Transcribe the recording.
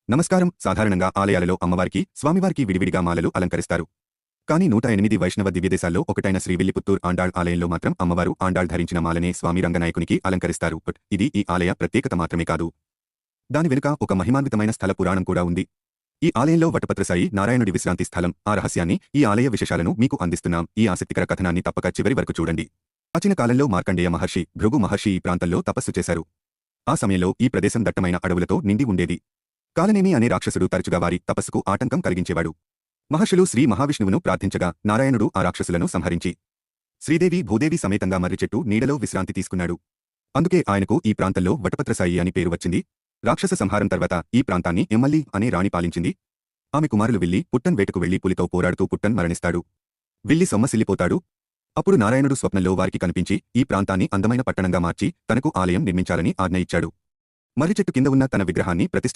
నమస్కారం. సాధారణంగా ఆలయాలలో అమ్మవారికి, స్వామివారికి విడివిడిగా మాలలు అలంకరిస్తారు. కానీ 108 వైష్ణవ దివ్యదేశాల్లో ఒకటైన శ్రీవిల్లిపుత్తూర్ ఆండాళ్ ఆలయంలో మాత్రం అమ్మవారు ఆండాళ్ ధరించిన మాలనే స్వామి రంగనాయకునికి అలంకరిస్తారు. ఇది ఈ ఆలయ ప్రత్యేకత మాత్రమే కాదు. దాని వెనుక ఒక మహిమాన్వితమైన స్థల పురాణం కూడా ఉంది. ఈ ఆలయంలో వటపత్రసాయి నారాయణుడి విశ్రాంతి స్థలం. ఆ రహస్యాన్ని, ఈ ఆలయ విశేషాలను మీకు అందిస్తున్నాం. ఈ ఆసక్తికర కథనాన్ని తప్పక చివరి వరకు చూడండి. ప్రాచీన కాలంలో మార్కండేయ మహర్షి, భృగు మహర్షి ఈ ప్రాంతంలో తపస్సు చేశారు. ఆ సమయంలో ఈ ప్రదేశం దట్టమైన అడవులతో నిండి ఉండేది. కాలనేమి అనే రాక్షసుడు తరచుగా వారి తపస్సుకు ఆటంకం కలిగించేవాడు. మహర్షులు శ్రీ మహావిష్ణువును ప్రార్థించగా నారాయణుడు ఆ రాక్షసులను సంహరించి శ్రీదేవి భూదేవి సమేతంగా మర్రి చెట్టు నీడలో విశ్రాంతి తీసుకున్నాడు. అందుకే ఆయనకు ఈ ప్రాంతంలో వటపత్రసాయి అని పేరు వచ్చింది. రాక్షస సంహారం తర్వాత ఈ ప్రాంతాన్ని ఎమ్మల్లి అనే రాణి పాలించింది. ఆమె కుమారులు విల్లి, పుట్టన్ వేటకు వెళ్లి పులితో పోరాడుతూ పుట్టన్ మరణిస్తాడు. విల్లి సొమ్మసిల్లిపోతాడు. అప్పుడు నారాయణుడు స్వప్నంలో వారికి కనిపించి ఈ ప్రాంతాన్ని అందమైన పట్టణంగా మార్చి తనకు ఆలయం నిర్మించాలని ఆజ్ఞ ఇచ్చాడు. మర్రి చెట్టు కింద ఉన్న తన విగ్రహాన్ని ప్రతిష్ఠించాడు.